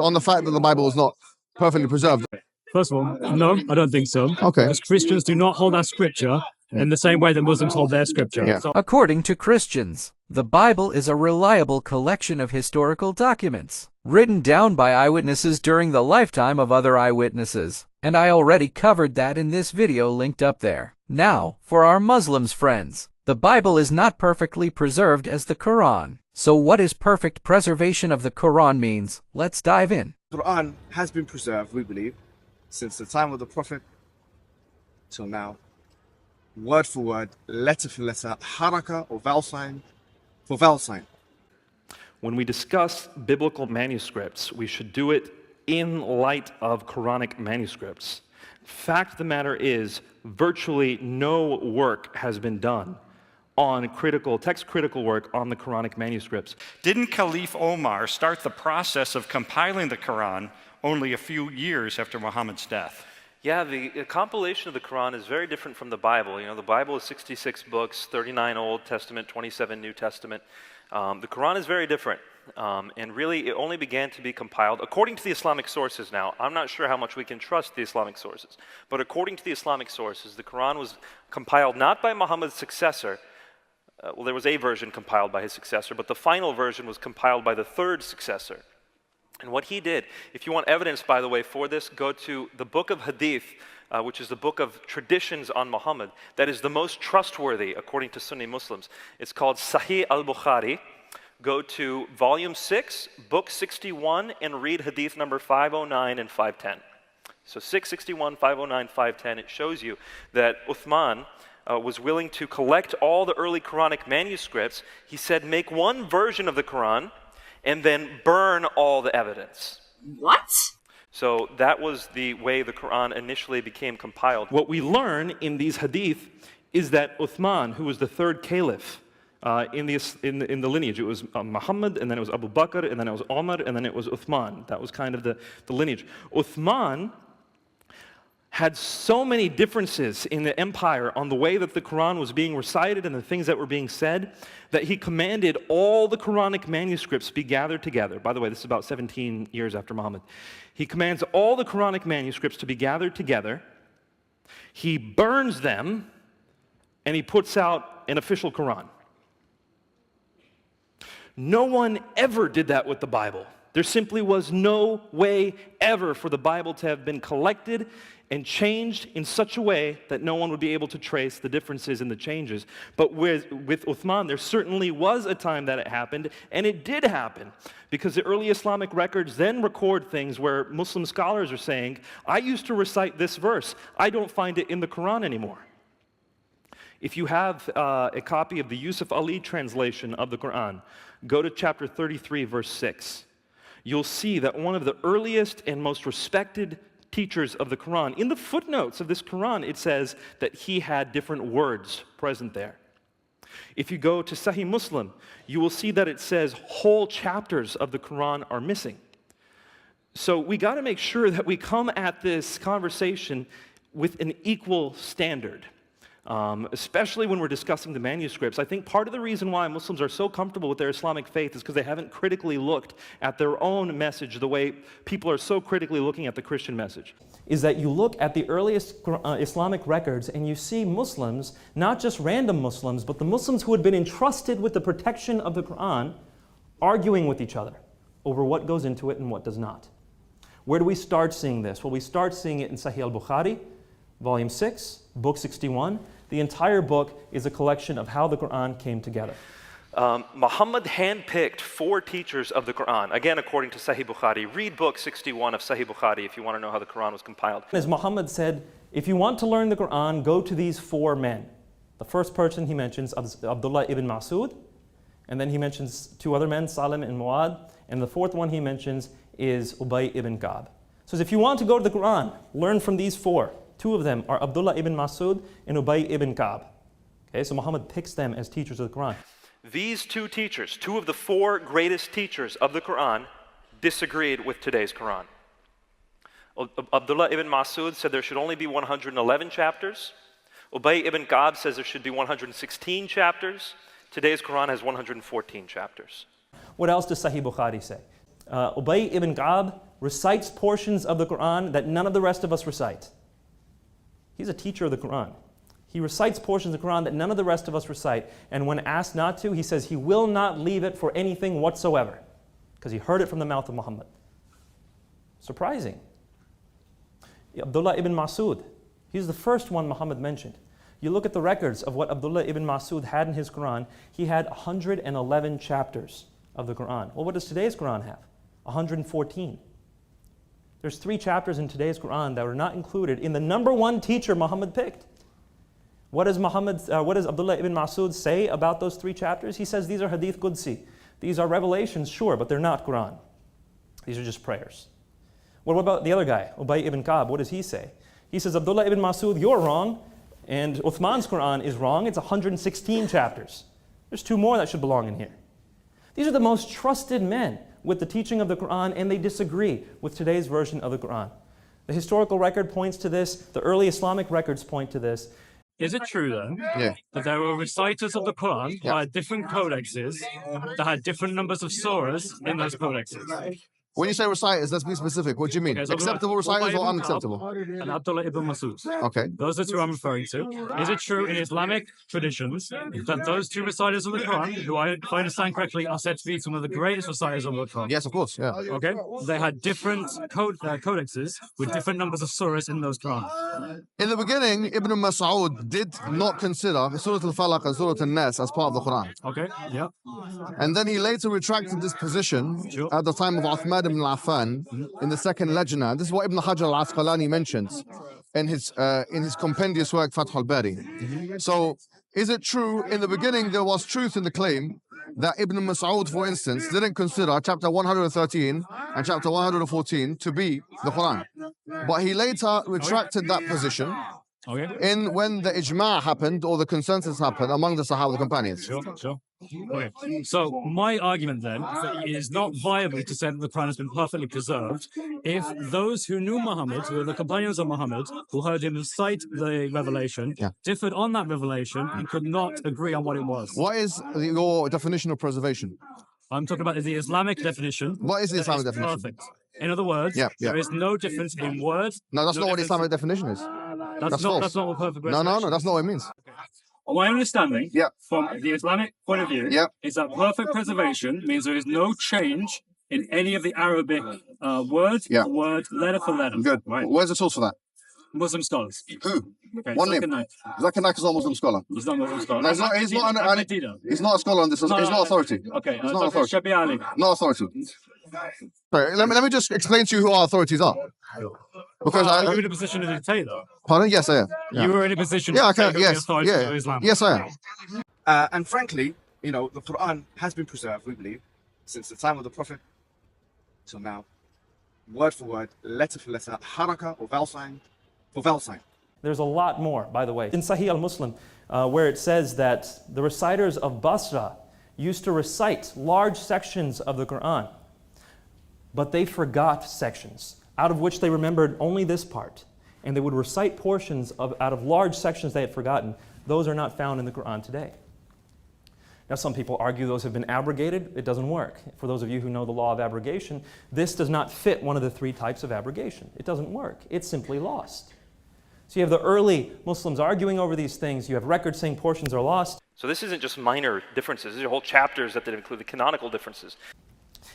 on the fact that the Bible is not perfectly preserved? First of all, no, I don't think so. Okay. Because Christians do not hold our scripture in the same way that Muslims hold their scripture. Yeah. So According to Christians, the Bible is a reliable collection of historical documents, written down by eyewitnesses during the lifetime of other eyewitnesses. And I already covered that in this video linked up there. Now, for our Muslims friends, the Bible is not perfectly preserved as the Quran. So what is perfect preservation of the Quran means? Let's dive in. The Quran has been preserved, we believe, since the time of the Prophet till now. Word for word, letter for letter, haraka or vowel sign for vowel sign. When we discuss biblical manuscripts, we should do it in light of Quranic manuscripts. Fact of the matter is, virtually no work has been done on text-critical work on the Quranic manuscripts. Didn't Caliph Omar start the process of compiling the Quran only a few years after Muhammad's death? Yeah, the compilation of the Quran is very different from the Bible. You know, the Bible is 66 books, 39 Old Testament, 27 New Testament. The Quran is very different. And really, it only began to be compiled, according to the Islamic sources now. I'm not sure how much we can trust the Islamic sources. But according to the Islamic sources, the Quran was compiled not by Muhammad's successor. Well, there was a version compiled by his successor, but the final version was compiled by the third successor. And what he did, if you want evidence, by the way, for this, go to the book of Hadith, which is the book of traditions on Muhammad, that is the most trustworthy, according to Sunni Muslims. It's called Sahih al-Bukhari. Go to volume 6, book 61, and read Hadith number 509 and 510. So 661, 509, 510, it shows you that Uthman was willing to collect all the early Quranic manuscripts. He said, make one version of the Quran, and then burn all the evidence. What? So that was the way the Quran initially became compiled. What we learn in these hadith is that Uthman, who was the third caliph in the lineage, it was Muhammad, and then it was Abu Bakr, and then it was Omar, and then it was Uthman. That was kind of the lineage. Uthman had so many differences in the empire on the way that the Quran was being recited and the things that were being said, that he commanded all the Quranic manuscripts be gathered together. By the way, this is about 17 years after Muhammad. He commands all the Quranic manuscripts to be gathered together. He burns them, and he puts out an official Quran. No one ever did that with the Bible. There simply was no way ever for the Bible to have been collected and changed in such a way that no one would be able to trace the differences and the changes. But with Uthman, there certainly was a time that it happened, and it did happen, because the early Islamic records then record things where Muslim scholars are saying, I used to recite this verse, I don't find it in the Quran anymore. If you have a copy of the Yusuf Ali translation of the Quran, go to chapter 33, verse 6. You'll see that one of the earliest and most respected teachers of the Quran, in the footnotes of this Quran, it says that he had different words present there. If you go to Sahih Muslim, you will see that it says whole chapters of the Quran are missing. So we got to make sure that we come at this conversation with an equal standard. Especially when we're discussing the manuscripts. I think part of the reason why Muslims are so comfortable with their Islamic faith is because they haven't critically looked at their own message the way people are so critically looking at the Christian message. Is that you look at the earliest Islamic records and you see Muslims, not just random Muslims, but the Muslims who had been entrusted with the protection of the Quran, arguing with each other over what goes into it and what does not. Where do we start seeing this? Well, we start seeing it in Sahih al-Bukhari, volume 6, book 61. The entire book is a collection of how the Quran came together. Muhammad handpicked 4 teachers of the Quran. Again, according to Sahih Bukhari. Read book 61 of Sahih Bukhari if you want to know how the Quran was compiled. As Muhammad said, if you want to learn the Quran, go to these 4 men. The first person he mentions is Abdullah ibn Mas'ud, and then he mentions 2 other men, Salim and Muad, and the 4th one he mentions is Ubay ibn Ka'b. So if you want to go to the Quran, learn from these 4. 2 of them are Abdullah ibn Mas'ud and Ubay ibn Ka'b. Okay, so Muhammad picks them as teachers of the Quran. These 2 teachers, 2 of the 4 greatest teachers of the Quran, disagreed with today's Quran. Abdullah ibn Mas'ud said there should only be 111 chapters. Ubay ibn Ka'b says there should be 116 chapters. Today's Quran has 114 chapters. What else does Sahih Bukhari say? Ubay ibn Ka'b recites portions of the Quran that none of the rest of us recite. He's a teacher of the Quran. He recites portions of the Quran that none of the rest of us recite, and when asked not to, he says he will not leave it for anything whatsoever, because he heard it from the mouth of Muhammad. Surprising. Abdullah ibn Mas'ud, he's the first one Muhammad mentioned. You look at the records of what Abdullah ibn Mas'ud had in his Quran, he had 111 chapters of the Quran. Well, what does today's Quran have? 114. There's 3 chapters in today's Quran that were not included in the number one teacher Muhammad picked. What does Abdullah ibn Mas'ud say about those 3 chapters? He says these are Hadith Qudsi. These are revelations, sure, but they're not Quran. These are just prayers. What about the other guy, Ubay ibn Ka'b? What does he say? He says, Abdullah ibn Mas'ud, you're wrong, and Uthman's Quran is wrong. It's 116 chapters. There's 2 more that should belong in here. These are the most trusted men with the teaching of the Quran, and they disagree with today's version of the Quran. The historical record points to this. The early Islamic records point to this. Is it true then that there were reciters of the Quran by different codexes that had different numbers of surahs in those codexes? When you say reciters, let's be specific. What do you mean? Okay, so Acceptable reciters or unacceptable? And Abdullah ibn Mas'ud. Okay. Those are 2 I'm referring to. Is it true in Islamic traditions that those 2 reciters of the Quran, who if I understand correctly, are said to be some of the greatest reciters of the Quran? Yes, of course. Yeah. Okay. They had different codexes with different numbers of surahs in those Qurans. In the beginning, Ibn Mas'ud did not consider Surah Al-Falaq and Surah Al-Nas as part of the Quran. Okay. Yeah. And then he later retracted this position at the time of Uthman ibn Affan in the second Lajna. This is what Ibn Hajar al-Asqalani mentions in his compendious work Fath al-Bari. So, is it true in the beginning there was truth in the claim that Ibn Mas'ud, for instance, didn't consider chapter 113 and chapter 114 to be the Quran, but he later retracted that position when the ijma' happened or the consensus happened among the Sahaba, the companions. Sure. Okay. So my argument then is not viable to say that the Quran has been perfectly preserved if those who knew Muhammad, who were the companions of Muhammad, who heard him recite the revelation, differed on that revelation and could not agree on what it was. What is your definition of preservation? I'm talking about the Islamic definition. What is the Islamic definition? Perfect. In other words, there is no difference in words. No, that's not what the Islamic definition is. That's not what perfect preservation is. No, that's not what it means. My understanding from the Islamic point of view is that perfect preservation means there is no change in any of the Arabic word for word, letter for letter. Good. Right. Where's the source for that? Muslim scholars. Who? Okay, One name. Zakir Naik is not a Muslim scholar. He's not a Muslim scholar. No, he's not a scholar on this. He's not authority. Okay. He's not authority. Shabi Ali. Not authority. Sorry, let me just explain to you who our authorities are. Because are you in a position to dictate though? Pardon? Yes, I am. You were in a position I to can. take Yes. authority of Islam. Yes, I am. And frankly, the Quran has been preserved, we believe, since the time of the Prophet till now, word for word, letter for letter, haraka or vowel sign for vowel sign. There's a lot more, by the way. In Sahih al-Muslim, where it says that the reciters of Basra used to recite large sections of the Quran, but they forgot sections, out of which they remembered only this part. And they would recite portions out of large sections they had forgotten. Those are not found in the Quran today. Now, some people argue those have been abrogated. It doesn't work. For those of you who know the law of abrogation, this does not fit one of the 3 types of abrogation. It doesn't work. It's simply lost. So you have the early Muslims arguing over these things. You have records saying portions are lost. So this isn't just minor differences. These are whole chapters that include the canonical differences.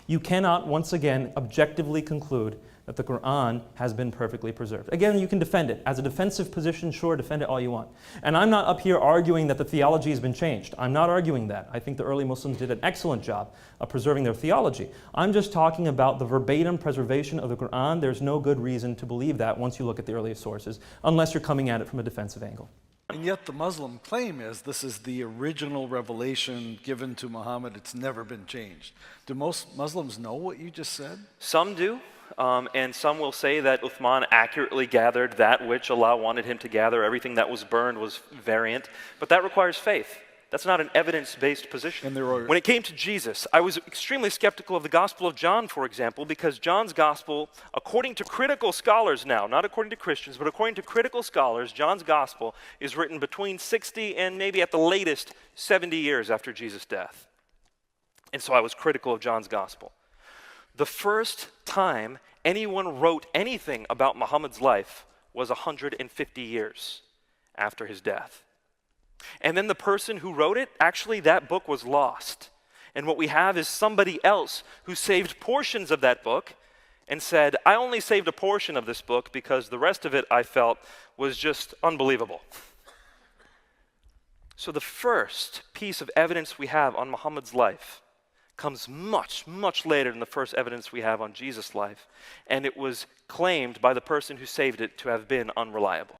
You cannot, once again, objectively conclude that the Quran has been perfectly preserved. Again, you can defend it. As a defensive position, sure, defend it all you want. And I'm not up here arguing that the theology has been changed. I'm not arguing that. I think the early Muslims did an excellent job of preserving their theology. I'm just talking about the verbatim preservation of the Quran. There's no good reason to believe that once you look at the earliest sources, unless you're coming at it from a defensive angle. And yet the Muslim claim is this is the original revelation given to Muhammad. It's never been changed. Do most Muslims know what you just said? Some do. And some will say that Uthman accurately gathered that which Allah wanted him to gather. Everything that was burned was variant. But that requires faith. That's not an evidence-based position. When it came to Jesus, I was extremely skeptical of the Gospel of John, for example, because John's Gospel, according to critical scholars now, not according to Christians, but according to critical scholars, John's Gospel is written between 60 and maybe at the latest 70 years after Jesus' death. And so I was critical of John's Gospel. The first time anyone wrote anything about Muhammad's life was 150 years after his death. And then the person who wrote it, actually that book was lost. And what we have is somebody else who saved portions of that book and said, I only saved a portion of this book because the rest of it I felt was just unbelievable. So the first piece of evidence we have on Muhammad's life comes much, much later than the first evidence we have on Jesus' life, and it was claimed by the person who saved it to have been unreliable.